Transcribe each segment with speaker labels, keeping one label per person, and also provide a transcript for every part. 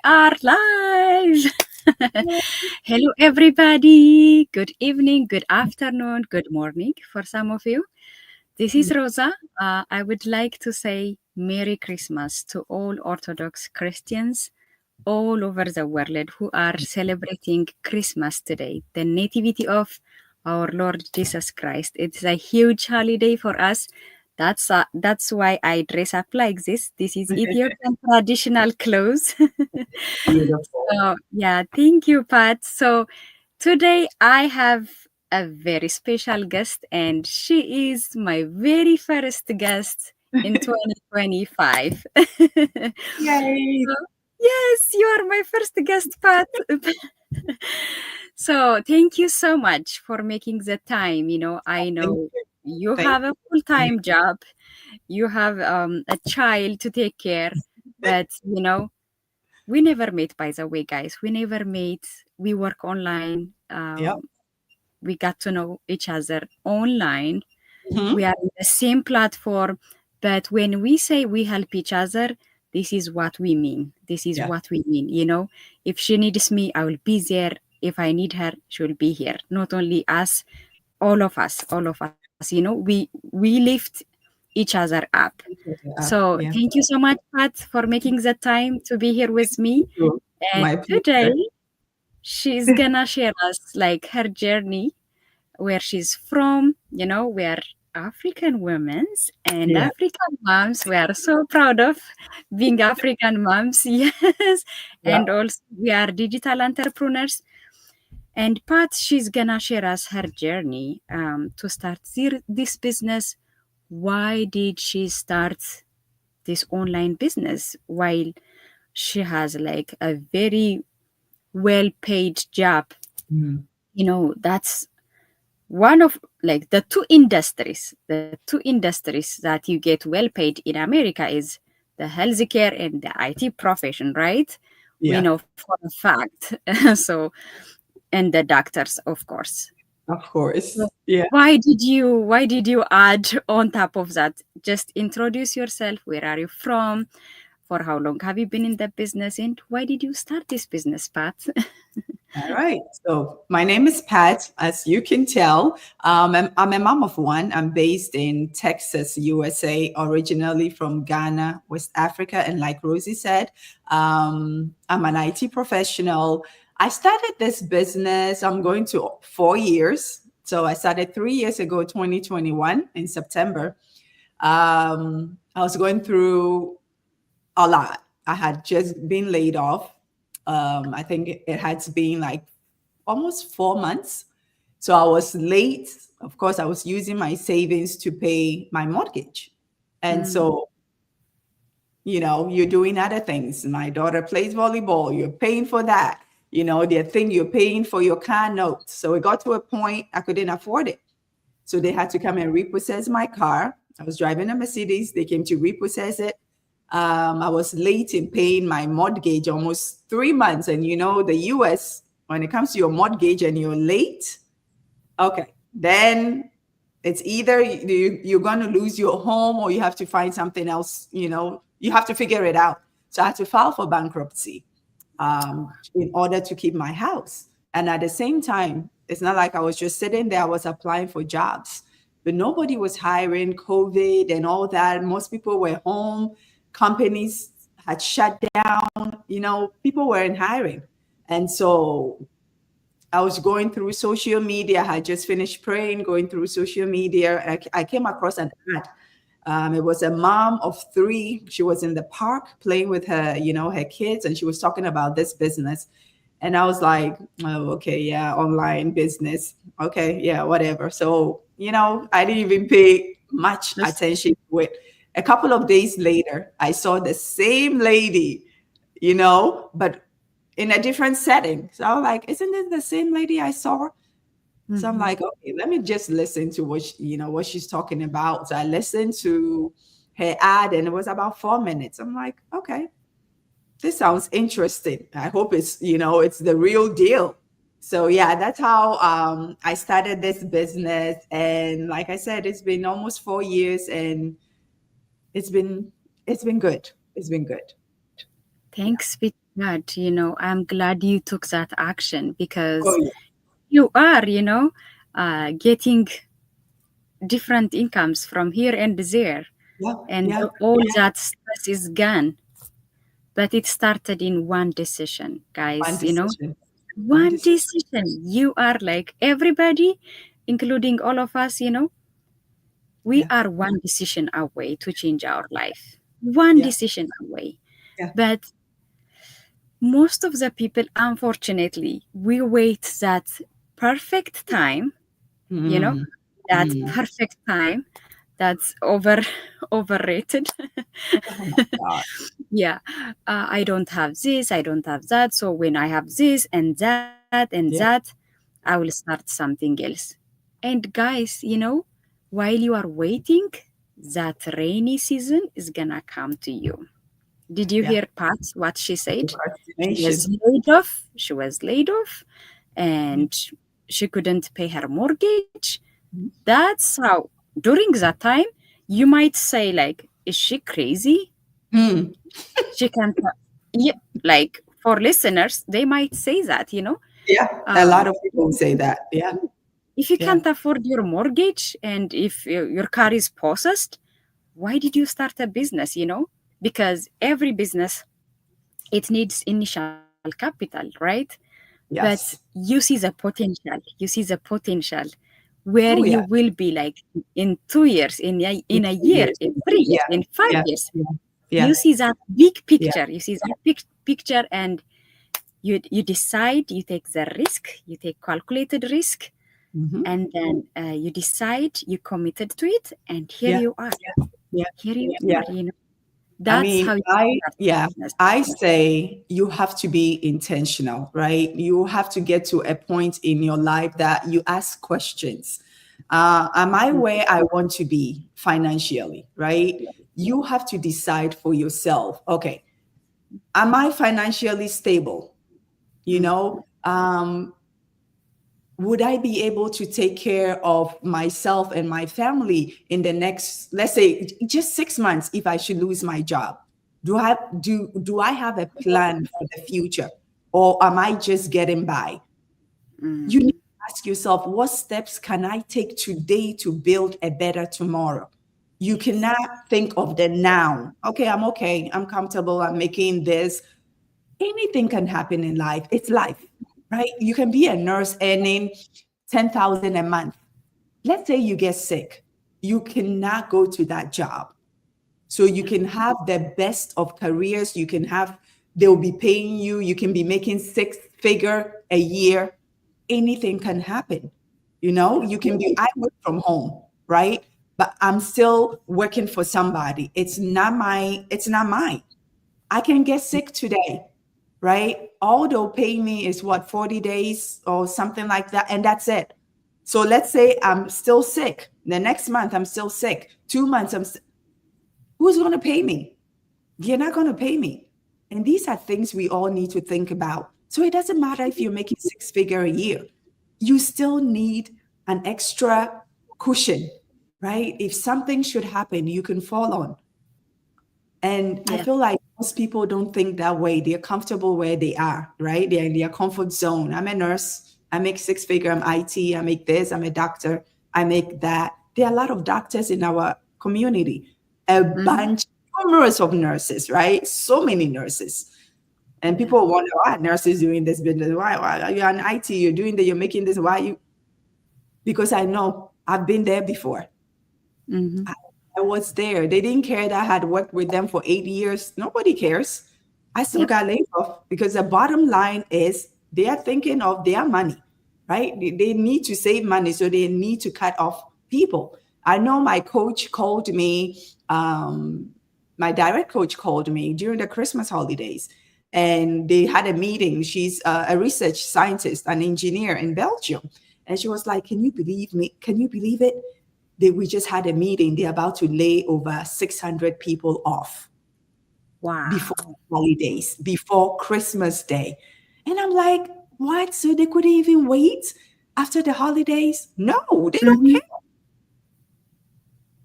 Speaker 1: are live. Hello, everybody. Good evening, good afternoon, good morning for some of you. This is Rosa. I would like to say Merry Christmas to all Orthodox Christians all over the world who are celebrating Christmas today, the nativity of our Lord Jesus Christ. It's a huge holiday for us. That's why I dress up like this. This is Ethiopian traditional clothes.
Speaker 2: Beautiful.
Speaker 1: So yeah, thank you, Pat. So today I have a very special guest, and she is my very first guest in 2025.
Speaker 2: Yay.
Speaker 1: So, yes, you are my first guest, Pat. So thank you so much for making the time. I
Speaker 2: Thank
Speaker 1: know
Speaker 2: you.
Speaker 1: you
Speaker 2: Thank
Speaker 1: have a full-time job, you have a child to take care,
Speaker 2: you.
Speaker 1: but we never met, by the way, guys. We never met. We work online.
Speaker 2: Yep.
Speaker 1: We got to know each other online. We
Speaker 2: Mhm.
Speaker 1: are in the same platform, but when we say we help each other, this is what we mean. This is
Speaker 2: Yeah.
Speaker 1: what we mean. If she needs me, I will be there. If I need her, she will be here. Not only us, all of us, all of us. We lift each other up. So
Speaker 2: Yeah.
Speaker 1: thank you so much, Pat, for making the time to be here with me.
Speaker 2: Sure.
Speaker 1: And
Speaker 2: My
Speaker 1: today
Speaker 2: pleasure.
Speaker 1: she's gonna share us like her journey, where she's from. We are African women and
Speaker 2: Yeah.
Speaker 1: African moms. We are so proud of being African moms, yes.
Speaker 2: Yeah.
Speaker 1: And also we are digital entrepreneurs. And Pat, she's gonna share us her journey to start this business. Why did she start this online business while she has like a very well paid job?
Speaker 2: Mm.
Speaker 1: That's one of like the two industries that you get well paid in America is the healthcare and the IT profession, right? We
Speaker 2: Yeah.
Speaker 1: know for a fact. So, and the doctors, of course.
Speaker 2: Of
Speaker 1: So
Speaker 2: course. Yeah.
Speaker 1: why did you add on top of that? Just introduce yourself. Where are you from? For how long have you been in the business? And why did you start this business, Pat?
Speaker 2: All right. So my name is Pat. As you can tell, I'm a mom of one. I'm based in Texas, USA, originally from Ghana, West Africa. And like Rosie said, I'm an IT professional. I started this business, I'm going to 4 years. So I started 3 years ago, 2021 in September. I was going through a lot. I had just been laid off. I think it had been like almost 4 months. So I was late. Of course, I was using my savings to pay my mortgage. And
Speaker 1: Mm,
Speaker 2: so, you're doing other things. My daughter plays volleyball. You're paying for that. The thing you're paying for your car note. So it got to a point I couldn't afford it. So they had to come and repossess my car. I was driving a Mercedes. They came to repossess it. I was late in paying my mortgage almost 3 months. And the US, when it comes to your mortgage and you're late, okay, then it's either you're going to lose your home or you have to find something else. You have to figure it out. So I had to file for bankruptcy in order to keep my house. And at the same time, it's not like I was just sitting there, I was applying for jobs, but nobody was hiring. COVID and all that. Most people were home. Companies had shut down. People weren't hiring. And so I was going through social media. I had just finished praying, going through social media. I came across an ad. It was a mom of three. She was in the park playing with her kids, and she was talking about this business. And I was like, oh, okay, yeah, online business. Okay, yeah, whatever. So, I didn't even pay much
Speaker 1: just
Speaker 2: attention to it. A couple of days later, I saw the same lady, but in a different setting. So I was like, isn't it the same lady I saw? So I'm
Speaker 1: mhm.
Speaker 2: like, okay, let me just listen to what she's talking about. So I listened to her ad, and it was about 4 minutes. I'm like, okay, this sounds interesting. I hope it's the real deal. So yeah, that's how I started this business. And like I said, it's been almost 4 years, and it's been it's been good. It's been good. Yeah.
Speaker 1: Thanks, God, I'm glad you took that action
Speaker 2: Oh,
Speaker 1: because
Speaker 2: yeah.
Speaker 1: you are, getting different incomes from here and there,
Speaker 2: Yeah.
Speaker 1: and
Speaker 2: Yeah.
Speaker 1: all that stress is gone. But it started in one decision,
Speaker 2: One
Speaker 1: guys,
Speaker 2: decision. One
Speaker 1: one
Speaker 2: decision.
Speaker 1: decision. You are like everybody, including all of us, we
Speaker 2: Yeah.
Speaker 1: are one decision away to change our life. One
Speaker 2: Yeah.
Speaker 1: decision away.
Speaker 2: Yeah.
Speaker 1: But most of the people, unfortunately, we wait that perfect time, you know,
Speaker 2: Mm.
Speaker 1: that
Speaker 2: Mm.
Speaker 1: perfect time that's overrated.
Speaker 2: Oh my God.
Speaker 1: Yeah, I don't have this, I don't have that. So when I have this and that,
Speaker 2: Yeah.
Speaker 1: I will start something else. And guys, while you are waiting, that rainy season is gonna come to you. Did you
Speaker 2: Yeah.
Speaker 1: hear Pat what she said? She was
Speaker 2: Procrastination.
Speaker 1: laid off. She was laid off,
Speaker 2: Yeah.
Speaker 1: and she couldn't pay her mortgage.
Speaker 2: Mhm.
Speaker 1: That's how. During that time, you might say like, "Is she crazy?
Speaker 2: Hmm.
Speaker 1: She can't." Yeah, like for listeners, they might say that.
Speaker 2: Yeah. A
Speaker 1: Um,
Speaker 2: lot of people say that. Yeah.
Speaker 1: if you
Speaker 2: Yeah.
Speaker 1: can't afford your mortgage and if your car is possessed, why did you start a business? Because every business, it needs initial capital, right? But
Speaker 2: Yes.
Speaker 1: you see the potential. You see the potential where
Speaker 2: Oh,
Speaker 1: you
Speaker 2: yeah.
Speaker 1: will be like in 2 years,
Speaker 2: In
Speaker 1: in a
Speaker 2: 2
Speaker 1: year,
Speaker 2: years.
Speaker 1: in 3 years,
Speaker 2: Yeah.
Speaker 1: in five
Speaker 2: Yeah.
Speaker 1: years.
Speaker 2: Yeah.
Speaker 1: You
Speaker 2: Yeah.
Speaker 1: see that big
Speaker 2: Yeah.
Speaker 1: picture. You see that big picture, and you decide. You take the risk. You take calculated risk,
Speaker 2: Hmm.
Speaker 1: and then you decide. You committed to it, and here
Speaker 2: Yeah.
Speaker 1: you are.
Speaker 2: Yeah.
Speaker 1: Here you
Speaker 2: Yeah.
Speaker 1: are.
Speaker 2: I
Speaker 1: That's
Speaker 2: mean,
Speaker 1: how you
Speaker 2: I,
Speaker 1: start
Speaker 2: yeah,
Speaker 1: a business.
Speaker 2: I say you have to be intentional, right? You have to get to a point in your life that you ask questions. Am I
Speaker 1: Mhm.
Speaker 2: where I want to be financially, right? You have to decide for yourself, okay, am I financially stable? You
Speaker 1: Mm.
Speaker 2: know, would I be able to take care of myself and my family in the next, let's say, just 6 months if I should lose my job? Do I have a plan for the future, or am I just getting by? You need
Speaker 1: Mm.
Speaker 2: to ask yourself, what steps can I take today to build a better tomorrow? You
Speaker 1: Yes.
Speaker 2: cannot think of the now. Okay, I'm comfortable, I'm making this. Anything can happen in life. It's life, right? You can be a nurse earning 10,000 a month. Let's say you get sick. You cannot go to that job. So you
Speaker 1: Yeah.
Speaker 2: can have the best of careers. You can have, they'll be paying you. You can be making six figure a year. Anything can happen. You can be, I work from home, right? But I'm still working for somebody. It's not mine. I can get sick today, right? All they'll pay me is what, 40 days or something like that. And that's it. So let's say I'm still sick. The next month, I'm still sick. 2 months, who's going to pay me? You're not going to pay me. And these are things we all need to think about. So it doesn't matter if you're making six figure a year, you still need an extra cushion, right? If something should happen, you can fall on. And I
Speaker 1: Yeah.
Speaker 2: feel like most people don't think that way. They're comfortable where they are, right? They're in their comfort zone. I'm a nurse. I make six figure. I'm IT. I make this. I'm a doctor. I make that. There are a lot of doctors in our community, a
Speaker 1: Hmm.
Speaker 2: bunch, numerous of nurses, right? So many nurses. And
Speaker 1: Yeah.
Speaker 2: people wonder why nurses doing this business. Why are you an IT? You're doing that. You're making this. Why you? Because I know I've been there before.
Speaker 1: Hmm.
Speaker 2: I, I was there. They didn't care that I had worked with them for 8 years. Nobody cares. I still
Speaker 1: Yep.
Speaker 2: got laid off because the bottom line is they are thinking of their money, right? They need to save money, so they need to cut off people. I know my coach called me, my direct coach called me during the Christmas holidays, and they had a meeting. She's a research scientist, an engineer in Belgium. And she was like, can you believe me? Can you believe it? We just had a meeting. They're about to lay over 600 people off before
Speaker 1: Wow.
Speaker 2: holidays, before Christmas Day. And I'm like, what? So they couldn't even wait after the holidays? No, they don't
Speaker 1: Hmm.
Speaker 2: care.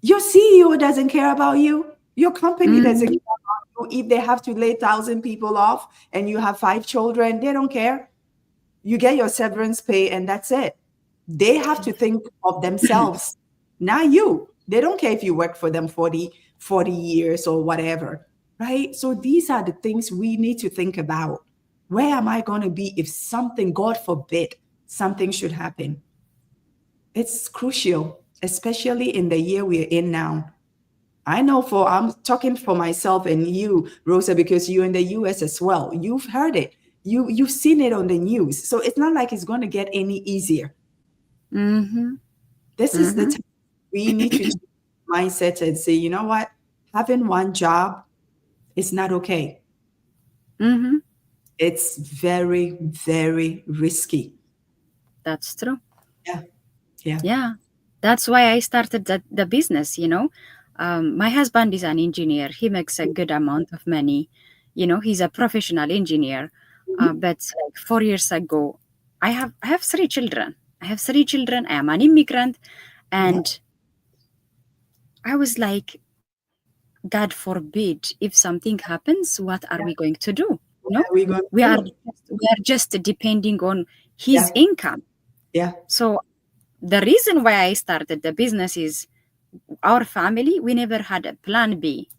Speaker 2: Your CEO doesn't care about you. Your company doesn't
Speaker 1: Hmm.
Speaker 2: care. If they have to lay 1,000 people off and you have 5 children, they don't care. You get your severance pay and that's it. They have to think of themselves, not you. They don't care if you work for them 40 years or whatever, right? So these are the things we need to think about. Where am I going to be if something, God forbid, something should happen? It's crucial, especially in the year we're in now. I know I'm talking for myself and you, Rosa, because you're in the US as well. You've heard it. You've seen it on the news. So it's not like it's going to get any easier.
Speaker 1: Mm-hmm.
Speaker 2: This is the
Speaker 1: Mm-hmm.
Speaker 2: time we need to change mindset and say, you know what? Having one job is not okay.
Speaker 1: Mm-hmm.
Speaker 2: It's very, very risky.
Speaker 1: That's true.
Speaker 2: Yeah. Yeah.
Speaker 1: Yeah. That's why I started the business, you know. My husband is an engineer. He makes a good amount of money. You know, he's a professional engineer.
Speaker 2: Mhm.
Speaker 1: But like 4 years ago, I have 3 children. I have 3 children. I am an immigrant.
Speaker 2: Yeah.
Speaker 1: And I was like, God forbid, if something happens, what are we
Speaker 2: Yeah.
Speaker 1: going to do? You know,
Speaker 2: What are we going to do?
Speaker 1: we are just depending on his
Speaker 2: Yeah.
Speaker 1: income.
Speaker 2: Yeah.
Speaker 1: So the reason why I started the business is our family, we never had a plan B.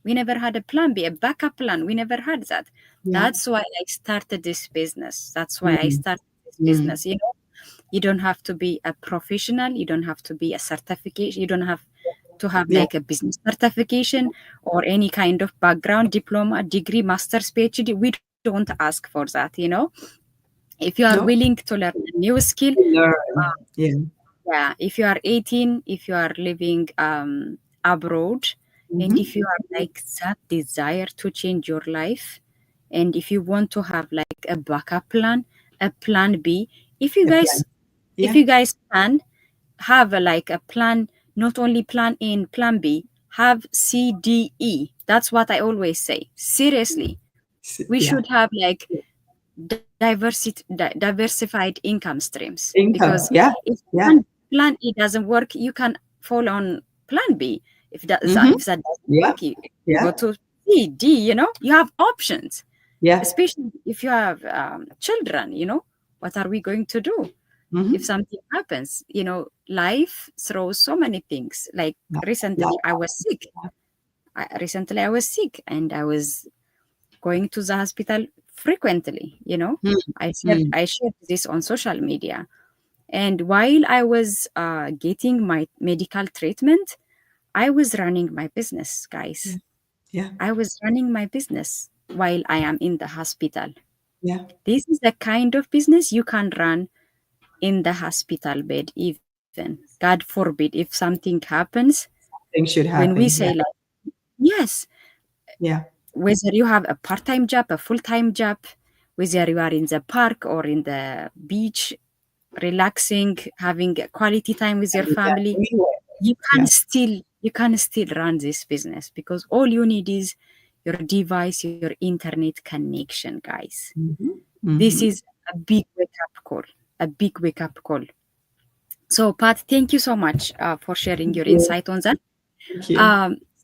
Speaker 1: We never had a plan B, a backup plan. We never had that.
Speaker 2: Yeah.
Speaker 1: That's why I started this business. That's why I
Speaker 2: Mm.
Speaker 1: started this
Speaker 2: Mm.
Speaker 1: business. You know, you don't have to be a professional. You don't have to be a certification. You don't have to have
Speaker 2: Yeah.
Speaker 1: like a business certification or any kind of background, diploma, degree, master's, PhD. We don't ask for that. You know, if you are
Speaker 2: No.
Speaker 1: willing to learn a new skill,
Speaker 2: Learn. Yeah.
Speaker 1: yeah, if you are 18, if you are living abroad, and if
Speaker 2: Mm-hmm.
Speaker 1: you are like that desire to change your life, and if you want to have like a backup plan, a plan B, if you
Speaker 2: A
Speaker 1: guys
Speaker 2: plan.
Speaker 1: if
Speaker 2: Yeah.
Speaker 1: you guys can have like a plan, not only plan A and plan B, have C, D, E. That's what I always say. Seriously, we
Speaker 2: Yeah.
Speaker 1: should have like diversified income streams, because
Speaker 2: Income. Yeah.
Speaker 1: if
Speaker 2: Yeah.
Speaker 1: plan E doesn't work, you can fall on plan B.
Speaker 2: Mm-hmm.
Speaker 1: If that doesn't
Speaker 2: Yeah.
Speaker 1: work, you
Speaker 2: Yeah.
Speaker 1: go to C, D. You know, you have options,
Speaker 2: Yeah.
Speaker 1: especially if you have children. You know, what are we going to do if
Speaker 2: Mm-hmm.
Speaker 1: something happens? You know, life throws so many things. Like
Speaker 2: Yeah. Yeah.
Speaker 1: recently, I was sick. Recently, I was sick, and I was going to the hospital frequently. You know,
Speaker 2: Mm. Mm.
Speaker 1: I shared this on social media, and while I was getting my medical treatment, I was running my business,
Speaker 2: Yeah.
Speaker 1: guys.
Speaker 2: Yeah.
Speaker 1: I was running my business while I am in the hospital.
Speaker 2: Yeah.
Speaker 1: This is the kind of business you can run in the hospital bed, even. God forbid, if something happens,
Speaker 2: Things should
Speaker 1: when we
Speaker 2: happen.
Speaker 1: say
Speaker 2: Yeah.
Speaker 1: like, yes,
Speaker 2: Yeah.
Speaker 1: whether you have a part-time job, a full-time job, whether you are in the park or in the beach, relaxing, having a quality time with your
Speaker 2: Yeah.
Speaker 1: family,
Speaker 2: Anyway.
Speaker 1: you
Speaker 2: Yeah.
Speaker 1: can still run this business, because all you need is your device, your internet connection, guys.
Speaker 2: Mm-hmm.
Speaker 1: This
Speaker 2: Mm-hmm.
Speaker 1: is a big wake up call, a big wake up call. So, Pat, thank you so much for sharing
Speaker 2: Thank
Speaker 1: your
Speaker 2: you.
Speaker 1: insight on that.
Speaker 2: Thank you.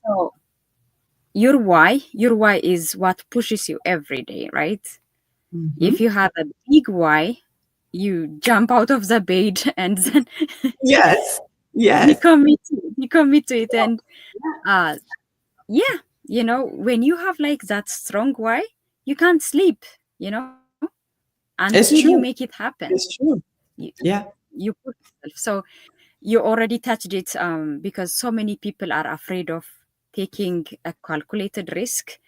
Speaker 1: So your why is what pushes you every day, right?
Speaker 2: Mm-hmm.
Speaker 1: If you have a big why, you jump out of the bed and then
Speaker 2: Yes.
Speaker 1: you
Speaker 2: Yes.
Speaker 1: commit you commit to it. And uh yeah, you know, when you have like that strong why, you can't sleep, you know, until you
Speaker 2: It's
Speaker 1: make it
Speaker 2: true.
Speaker 1: happen.
Speaker 2: It's true.
Speaker 1: you,
Speaker 2: Yeah.
Speaker 1: you push yourself. So you already touched it, because so many people are afraid of taking a calculated risk,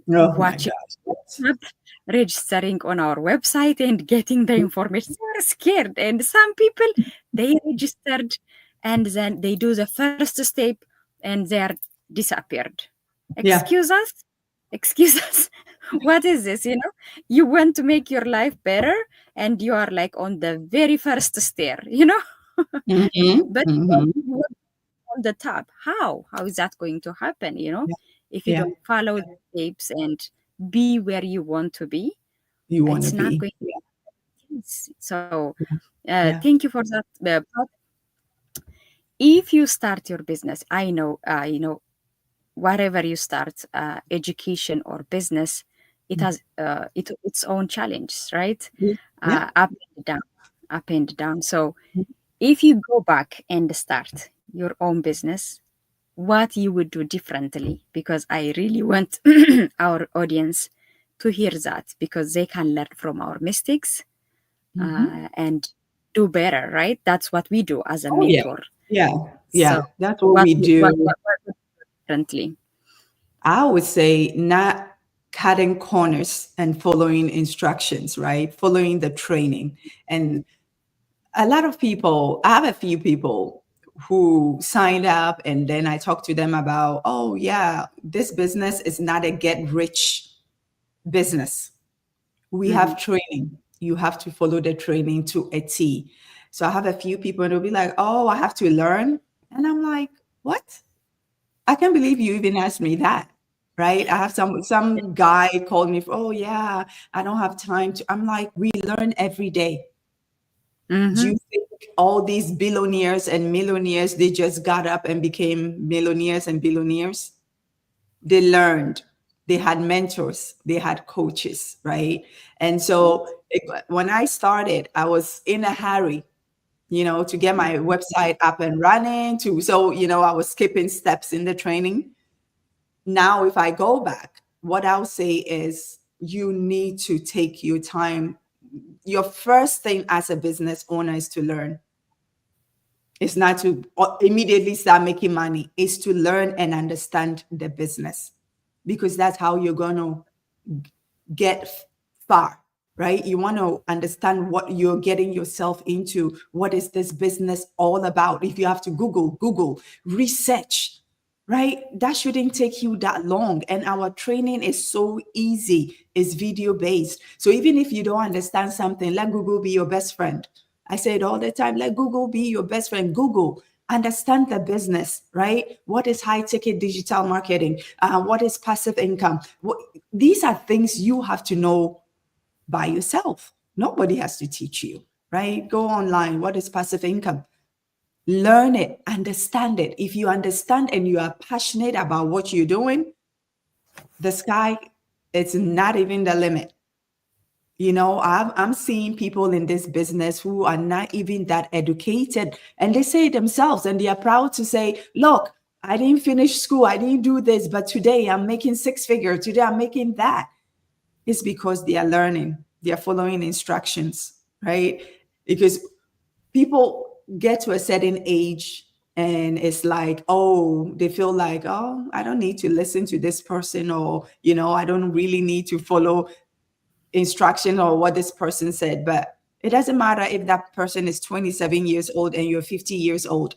Speaker 2: Oh my
Speaker 1: watching
Speaker 2: gosh. Yes.
Speaker 1: up, registering on our website and getting the information. They're scared. And some people, they registered and then they do the first step and they are disappeared.
Speaker 2: Yeah.
Speaker 1: Excuse us? Excuse us? What is this? You know, you want to make your life better and you are like on the very first stair, you know,
Speaker 2: Mm-hmm.
Speaker 1: but
Speaker 2: Mm-hmm.
Speaker 1: you want on the top. How is that going to happen? You know,
Speaker 2: Yeah.
Speaker 1: if you
Speaker 2: Yeah.
Speaker 1: don't follow the steps and be where you want to be,
Speaker 2: You want to
Speaker 1: it's not
Speaker 2: be.
Speaker 1: going
Speaker 2: Yeah.
Speaker 1: to. So,
Speaker 2: Yeah.
Speaker 1: thank you for that. But if you start your business, I know, whatever you start, education or business, it has its own challenges, right?
Speaker 2: Yeah. Yeah.
Speaker 1: Up and down, up and down. So if you go back and start your own business, what you would do differently? Because I really want our audience to hear that, because they can learn from our mistakes
Speaker 2: Mhm.
Speaker 1: and do better, right? That's what we do as a
Speaker 2: Oh, yeah.
Speaker 1: mentor.
Speaker 2: Yeah.
Speaker 1: So
Speaker 2: Yeah. That's what we do.
Speaker 1: what would you do differently?
Speaker 2: I would say not cutting corners and following instructions, right? Following the training. And a lot of people, I have a few people who signed up and then I talked to them about, oh, yeah, this business is not a get rich business. We
Speaker 1: Hmm.
Speaker 2: have training. You have to follow the training to a T. So I have a few people and they'll be like, oh, I have to learn. And I'm like, what? I can't believe you even asked me that. Right. I have some guy called me, oh yeah, I don't have time to. I'm like, we learn every day. Do
Speaker 1: Hmm.
Speaker 2: you think all these billionaires and millionaires, they just got up and became millionaires and billionaires? They learned, they had mentors, they had coaches, right? And so when I started, I was in a hurry, to get my website up and running to, so, I was skipping steps in the training. Now, if I go back, what I'll say is you need to take your time. Your first thing as a business owner is to learn. It's not to immediately start making money. It's to learn and understand the business, because that's how you're going to get far, right? You want to understand what you're getting yourself into. What is this business all about? If you have to Google, research, right? That shouldn't take you that long. And our training is so easy, it's video based. So even if you don't understand something, let Google be your best friend. I say it all the time, let Google be your best friend. Google, understand the business, right? What is high ticket digital marketing? What is passive income? These are things you have to know by yourself. Nobody has to teach you, right? Go online. What is passive income? Learn it, understand it. If you understand and you are passionate about what you're doing, the sky, it's not even the limit. I'm seeing people in this business who are not even that educated, and they say it themselves, and they are proud to say, look, I didn't finish school, I didn't do this, but today I'm making six figures, today I'm making that. It's because they are learning, they are following instructions, right? Because people get to a certain age and it's like, oh, they feel like, oh, I don't need to listen to this person, or, I don't really need to follow instruction or what this person said. But it doesn't matter if that person is 27 years old and you're 50 years old.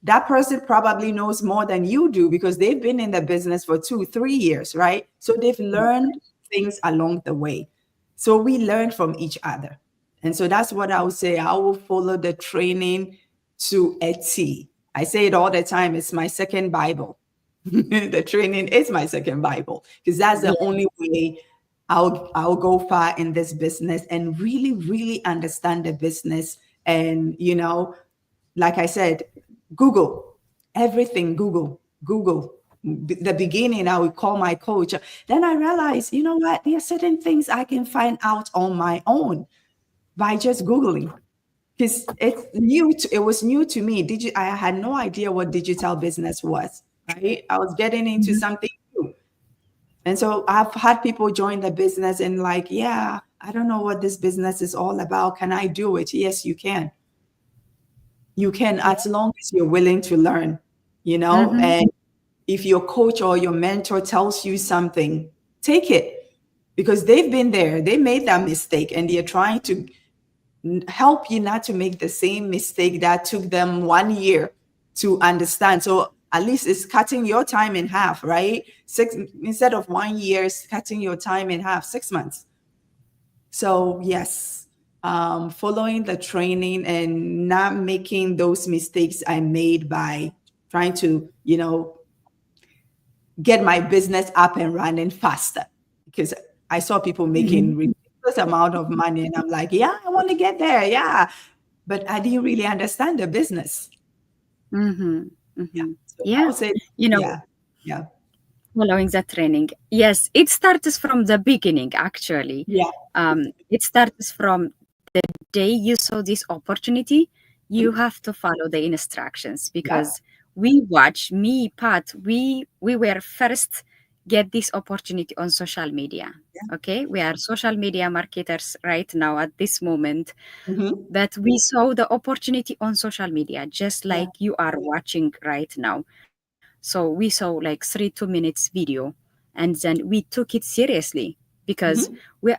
Speaker 2: That person probably knows more than you do because they've been in the business for 2 3 years, right? So they've learned things along the way. So we learn from each other. And so that's what I would say. I will follow the training to a T. I say it all the time. It's my second Bible. The training is my second Bible, because that's the
Speaker 1: Yeah.
Speaker 2: only way I'll go far in this business and really, really understand the business. And like I said, Google everything. Google. The beginning, I would call my coach. Then I realized, you know what? There are certain things I can find out on my own by just Googling, because it was new to me. I had no idea what digital business was, right? I was getting into
Speaker 1: Mhm.
Speaker 2: something new. And so I've had people join the business and like, yeah, I don't know what this business is all about. Can I do it? Yes, you can. You can, as long as you're willing to learn,
Speaker 1: Mhm.
Speaker 2: and if your coach or your mentor tells you something, take it, because they've been there, they made that mistake, and they're trying to help you not to make the same mistake that took them 1 year to understand. So at least it's cutting your time in half, right? Six, instead of 1 year, it's cutting your time in half, 6 months. So yes, following the training and not making those mistakes I made by trying to, get my business up and running faster, because I saw people making ridiculous amount of money and I'm like, yeah, I want to get there. Yeah. But I didn't really understand the business.
Speaker 1: Mhm.
Speaker 2: Yeah.
Speaker 1: Mhm.
Speaker 2: So I
Speaker 1: Yeah.
Speaker 2: would say,
Speaker 1: You know,
Speaker 2: yeah. Yeah.
Speaker 1: Following the training. Yes, it starts from the beginning, actually.
Speaker 2: Yeah.
Speaker 1: It starts from the day you saw this opportunity, you
Speaker 2: Mhm.
Speaker 1: have to follow the instructions
Speaker 2: Yep.
Speaker 1: because we watch, me, Pat, we were first get this opportunity on social media.
Speaker 2: Yeah.
Speaker 1: Okay, we are social media marketers right now at this moment,
Speaker 2: Hmm.
Speaker 1: but we saw the opportunity on social media, just
Speaker 2: Yeah.
Speaker 1: like you are watching right now. So we saw like 2 minutes video, and then we took it seriously because
Speaker 2: Hmm.
Speaker 1: we,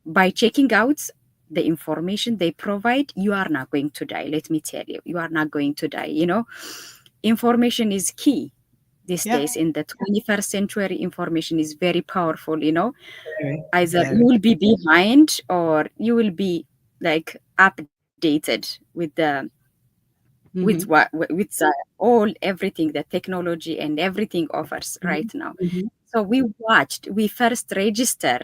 Speaker 1: by checking out the information they provide, you are not going to die. Let me tell you, you are not going to die. Information is key these
Speaker 2: Yeah.
Speaker 1: days in the 21st century. Information is very powerful.
Speaker 2: Very,
Speaker 1: Either you
Speaker 2: very.
Speaker 1: will be behind or you will be like updated with what
Speaker 2: Hmm.
Speaker 1: with all everything the technology and everything offers right
Speaker 2: Hmm.
Speaker 1: now.
Speaker 2: Hmm.
Speaker 1: So we first register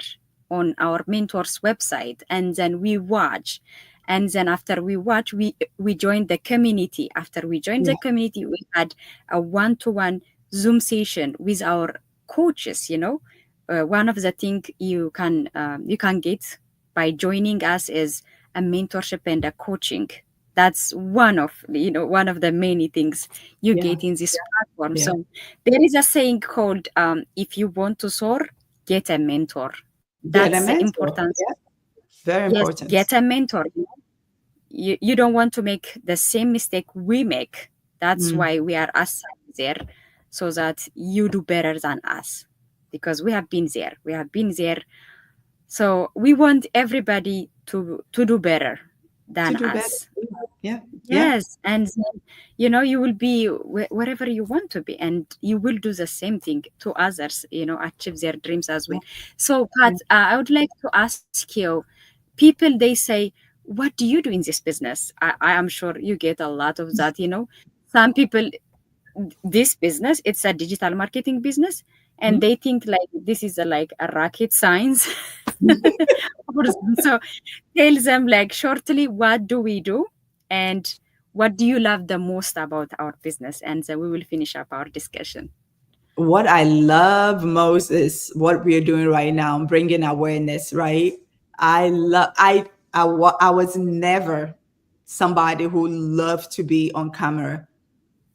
Speaker 1: on our mentor's website, and then we watch, and then after we watch, we join the community. After we joined
Speaker 2: Yeah.
Speaker 1: the community, we had a one-to-one Zoom session with our coaches. One of the things you can get by joining us is a mentorship and a coaching. That's one of the many things you
Speaker 2: Yeah.
Speaker 1: get in this platform.
Speaker 2: Yeah.
Speaker 1: So there is a saying called, if you want to soar, get a mentor.
Speaker 2: Get
Speaker 1: That's
Speaker 2: a
Speaker 1: the
Speaker 2: mentor.
Speaker 1: importance.
Speaker 2: Yeah. Very
Speaker 1: Yes,
Speaker 2: important.
Speaker 1: get a mentor. You don't want to make the same mistake we make. That's
Speaker 2: Mm.
Speaker 1: why we are assigned there, so that you do better than us, because we have been there. We have been there. So we want everybody to do better
Speaker 2: To
Speaker 1: than
Speaker 2: do better.
Speaker 1: us.
Speaker 2: Yeah. Yeah.
Speaker 1: Yes, and then, you will be wherever you want to be, and you will do the same thing to others. Achieve their dreams as well. So, Pat,
Speaker 2: Yeah.
Speaker 1: I would like to ask you. People they say, "What do you do in this business?" I am sure you get a lot of that. Some people, this business, it's a digital marketing business, and
Speaker 2: Mhm.
Speaker 1: they think like this is like a rocket science. For them. So tell them like shortly, what do we do, and what do you love the most about our business, and then we will finish up our discussion.
Speaker 2: What I love most is what we're doing right now, bringing awareness, right? I love, I was never somebody who loved to be on camera.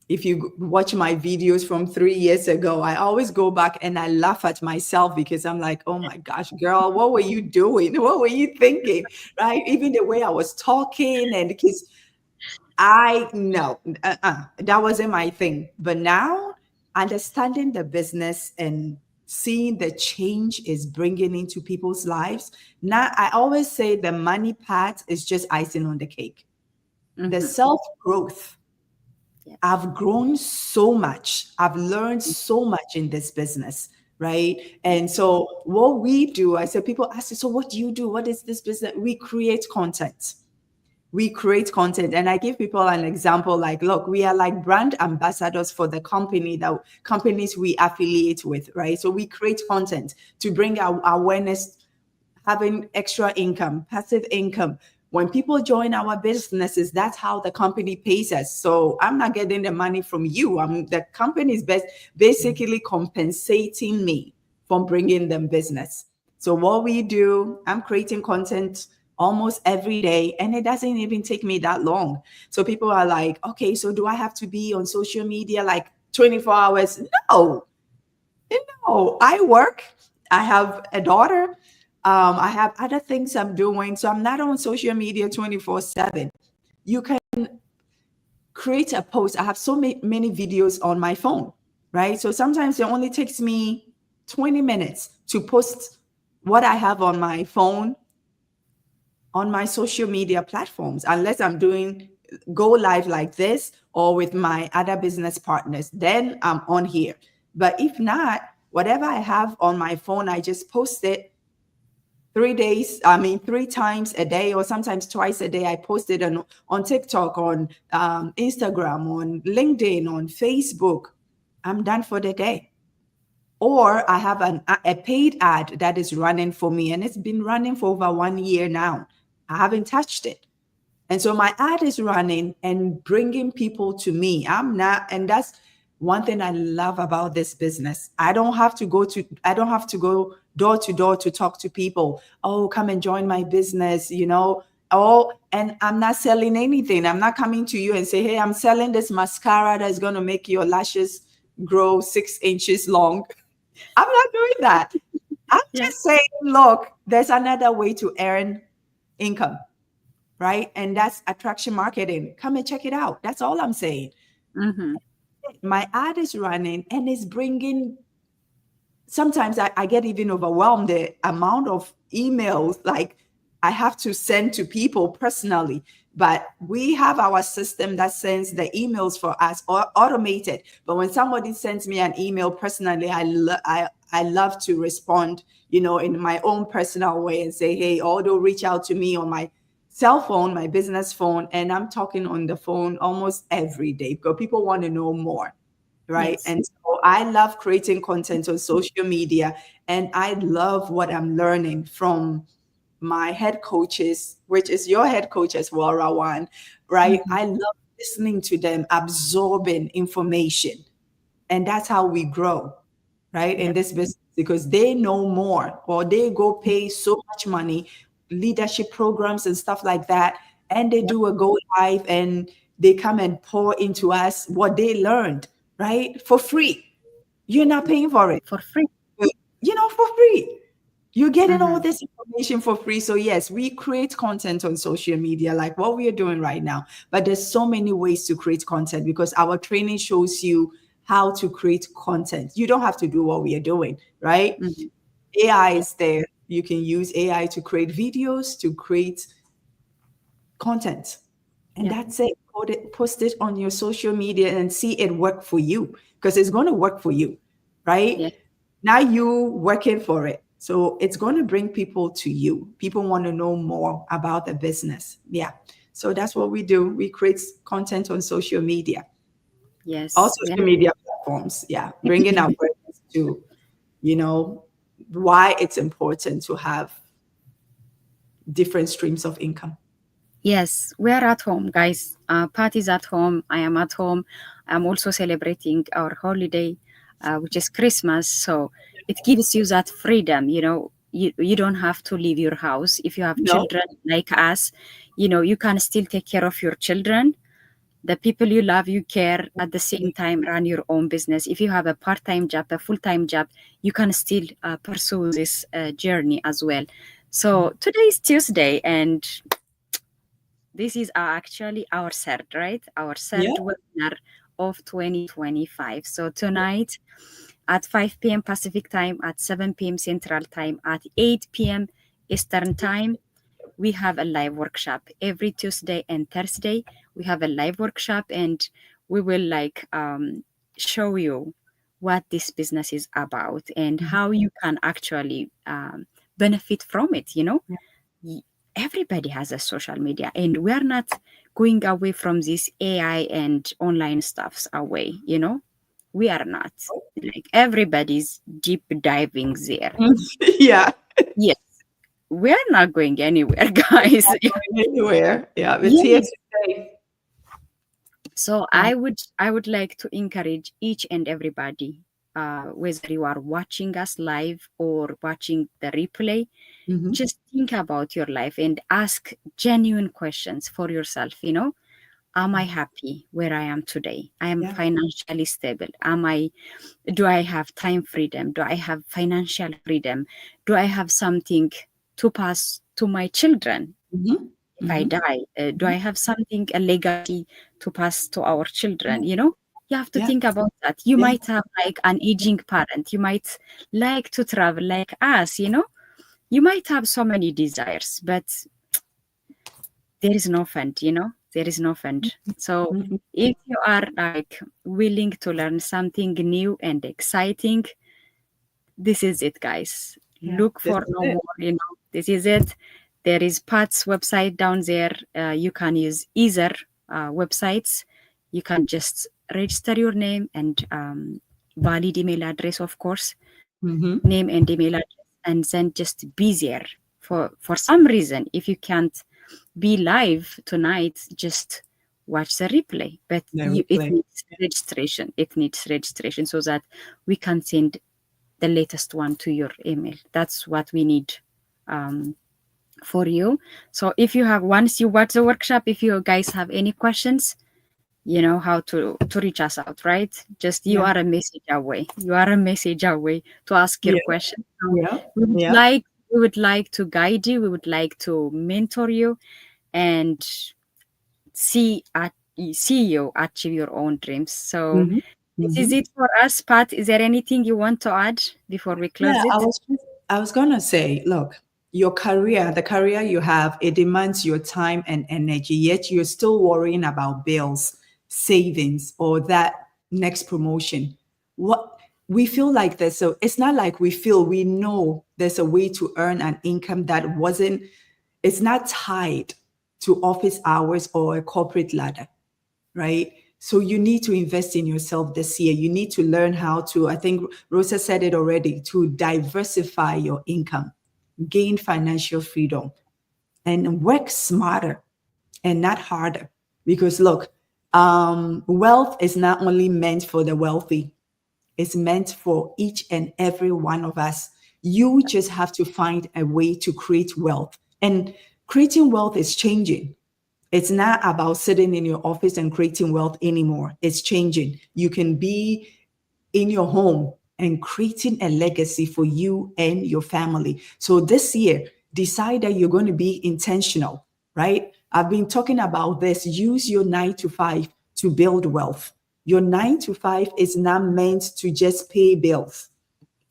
Speaker 2: If you watch my videos from 3 years ago, I always go back and I laugh at myself because I'm like, oh my gosh, girl, what were you doing? What were you thinking? Right? Even the way I was talking, and because I no, that wasn't my thing. But now, understanding the business and seeing the change is bringing into people's lives. Now, I always say the money part is just icing on the cake. The
Speaker 1: Hmm.
Speaker 2: self growth,
Speaker 1: Yeah.
Speaker 2: I've grown so much. I've learned so much in this business, right? And so, what we do, I said, people ask me, so what do you do? What is this business? We create content. We create content, and I give people an example like, look, we are like brand ambassadors for the companies we affiliate with, right? So we create content to bring our awareness, having extra income, passive income. When people join our businesses, that's how the company pays us. So I'm not getting the money from you. The company is basically compensating me for bringing them business. So what we do, I'm creating content almost every day, and it doesn't even take me that long. So people are like, okay, so do I have to be on social media like 24 hours? No, no, I work. I have a daughter. I have other things I'm doing. So I'm not on social media 24/7. You can create a post. I have so many videos on my phone, right? So sometimes it only takes me 20 minutes to post what I have on my phone on my social media platforms, unless I'm doing go live like this or with my other business partners, then I'm on here. But if not, whatever I have on my phone, I just post it 3 days, I mean, 3 times a day, or sometimes twice a day. I post it on TikTok, on Instagram, on LinkedIn, on Facebook. I'm done for the day. Or I have a paid ad that is running for me, and it's been running for over 1 year now. I haven't touched it. And so my ad is running and bringing people to me. I'm not, and that's One thing I love about this business, I don't have to go door to door to talk to people. Oh, come and join my business, you know. Oh, and I'm not selling anything. I'm not coming to you and say, hey, I'm selling this mascara that's going to make your lashes grow 6 inches long. I'm not doing that. I'm
Speaker 1: Yeah.
Speaker 2: just saying, look, there's another way to earn income, right? And that's attraction marketing. Come and check it out. That's all I'm saying.
Speaker 1: Mm-hmm.
Speaker 2: My ad is running and it's bringing, sometimes I get even overwhelmed the amount of emails like I have to send to people personally. But we have our system that sends the emails for us or automated. But when somebody sends me an email personally, I love to respond, you know, in my own personal way and say, hey, although reach out to me on my cell phone, my business phone, and I'm talking on the phone almost every day because people want to know more, right?
Speaker 1: Yes.
Speaker 2: And so I love creating content on social media, and I love what I'm learning from my head coaches, which is your head coach as well, Rawan, right?
Speaker 1: Mm-hmm.
Speaker 2: I love listening to them, absorbing information, and that's how we grow, right, in
Speaker 1: Yep.
Speaker 2: this business, because they know more or they go pay so much money, leadership programs and stuff like that, and they
Speaker 1: Yep.
Speaker 2: do a go live and they come and pour into us what they learned, right, for free. You're not
Speaker 1: Yep.
Speaker 2: paying for it,
Speaker 1: For free.
Speaker 2: you know, for free. You're getting all
Speaker 1: Mm-hmm.
Speaker 2: this information for free. So yes, we create content on social media like what we are doing right now. But there's so many ways to create content because our training shows you how to create content. You don't have to do what we are doing, right?
Speaker 1: Mm-hmm.
Speaker 2: AI
Speaker 1: Yep.
Speaker 2: is there. You can use AI to create videos, to create content. And
Speaker 1: Yep.
Speaker 2: that's it. Post it on your social media and see it work for you because it's going to work for you, right?
Speaker 1: Yeah.
Speaker 2: Now you working for it. So it's going to bring people to you. People want to know more about the business. Yeah. So that's what we do. We create content on social media, all
Speaker 1: Yes. Yeah.
Speaker 2: social media platforms. Yeah. Bringing awareness to, you know, why it's important to have different streams of income.
Speaker 1: Yes, we are at home, guys. Pat is at home. I am at home. I'm also celebrating our holiday, which is Christmas. So it gives you that freedom. You don't have to leave your house. If you have
Speaker 2: No.
Speaker 1: children like us, you can still take care of your children, the people you love, you care, at the same time run your own business. If you have a part-time job, a full-time job, you can still pursue this journey as well. So today is Tuesday, and this is actually our third, right? Our third
Speaker 2: Yeah.
Speaker 1: webinar of 2025. So tonight at 5 p.m. Pacific time, at 7 p.m. Central time, at 8 p.m. Eastern time, we have a live workshop. Every Tuesday and Thursday, we have a live workshop, and we will show you what this business is about and
Speaker 2: Mhm.
Speaker 1: how you can actually benefit from it.
Speaker 2: Yeah.
Speaker 1: Y- Everybody has a social media, and we are not going away from this AI and online stuffs away. We are not, like, everybody's deep diving there.
Speaker 2: Yeah.
Speaker 1: Yes, we are not going anywhere,
Speaker 2: It's
Speaker 1: guys.
Speaker 2: not going anywhere. Yeah. It's here to
Speaker 1: Yes.
Speaker 2: stay.
Speaker 1: So
Speaker 2: Yeah.
Speaker 1: I would like to encourage each and everybody, whether you are watching us live or watching the replay,
Speaker 2: Hmm.
Speaker 1: just think about your life and ask genuine questions for yourself. Am I happy where I am today? I am
Speaker 2: Yeah.
Speaker 1: financially stable. Do I have time freedom? Do I have financial freedom? Do I have something to pass to my children
Speaker 2: Hmm.
Speaker 1: if I
Speaker 2: Hmm.
Speaker 1: die? Do I have something, a legacy to pass to our
Speaker 2: Yeah.
Speaker 1: children? You have to
Speaker 2: Yeah.
Speaker 1: think about that. You
Speaker 2: Yeah.
Speaker 1: might have like an aging parent. You might like to travel like us. You might have so many desires, but there is no fund. There is no fund. So
Speaker 2: Mhm.
Speaker 1: if you are like willing to learn something new and exciting, this is it, guys.
Speaker 2: Yeah.
Speaker 1: Look
Speaker 2: This
Speaker 1: for
Speaker 2: is
Speaker 1: no
Speaker 2: it.
Speaker 1: more. This is it. There is Pat's website down there. You can use either websites. You can just register your name and valid email address, of course,
Speaker 2: Hmm.
Speaker 1: name and email address, and then just be there. For some reason, if you can't be live tonight, just watch the replay. But
Speaker 2: The
Speaker 1: it
Speaker 2: replay.
Speaker 1: needs registration. It needs registration so that we can send the latest one to your email. That's what we need um, for you. So if you have, once you watch the workshop, if you guys have any questions, you know how to reach us out, right? Just you
Speaker 2: Yeah.
Speaker 1: are a message away. You are a message away to ask your
Speaker 2: Yeah.
Speaker 1: question. So
Speaker 2: Yeah.
Speaker 1: we would
Speaker 2: Yeah.
Speaker 1: like we would like to guide you. We would like to mentor you and see at see you achieve your own dreams. So
Speaker 2: Hmm.
Speaker 1: this is
Speaker 2: Hmm.
Speaker 1: it for us. Pat, is there anything you want to add before we
Speaker 2: Yeah,
Speaker 1: close it?
Speaker 2: I was gonna say, look, your career, the career you have, it demands your time and energy, yet you're still worrying about bills, savings, or that next promotion. What we feel like there's so it's not like we feel we know there's a way to earn an income that wasn't it's not tied to office hours or a corporate ladder, right? So you need to invest in yourself this year. You need to learn how to, I think Rosa said it already, to diversify your income, gain financial freedom, and work smarter and not harder. Because look, wealth is not only meant for the wealthy, it's meant for each and every one of us. You just have to find a way to create wealth. And creating wealth is changing. It's not about sitting in your office and creating wealth anymore. It's changing. You can be in your home and creating a legacy for you and your family. So this year, decide that you're going to be intentional, right? I've been talking about this. Use your 9 to 5 to build wealth. Your 9 to 5 is not meant to just pay bills,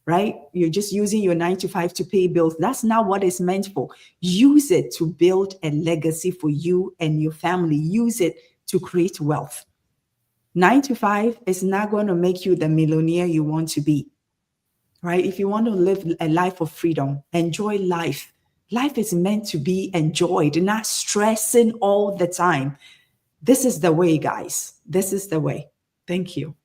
Speaker 2: right? You're just using your 9 to 5 to pay bills. That's not what it's meant for. Use it to build a legacy for you and your family. Use it to create wealth. 9 to 5 is not going to make you the millionaire you want to be, right? If you want to live a life of freedom, enjoy life. Life is meant to be enjoyed, not stressing all the time. This is the way, guys. This is the way. Thank you.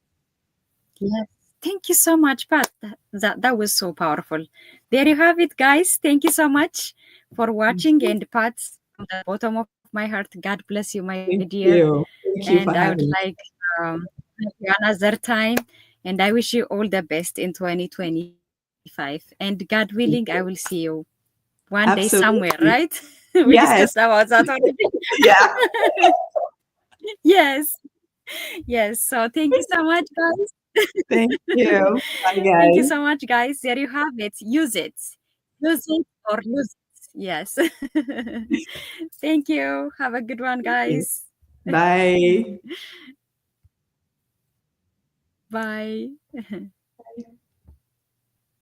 Speaker 1: Yes. Thank you so much, Pat. That was so powerful. There you have it, guys. Thank you so much for watching. And Pat, from the bottom of my heart, God bless you, my dear.
Speaker 2: Thank you. Thank
Speaker 1: And
Speaker 2: you
Speaker 1: I
Speaker 2: for
Speaker 1: would
Speaker 2: having me.
Speaker 1: like thank you another time. And I wish you all the best in 2025. And God willing, I will see you one day somewhere, right?
Speaker 2: Absolutely.
Speaker 1: We discussed
Speaker 2: Yes.
Speaker 1: about that already.
Speaker 2: Yeah.
Speaker 1: Yes. Yes. So thank you so much, guys.
Speaker 2: Thank you. Bye,
Speaker 1: Thank you
Speaker 2: guys.
Speaker 1: so much, guys. There you have it. Use it. Use it or lose it. Yes. Thank you. Have a good one, guys.
Speaker 2: Bye.
Speaker 1: Bye.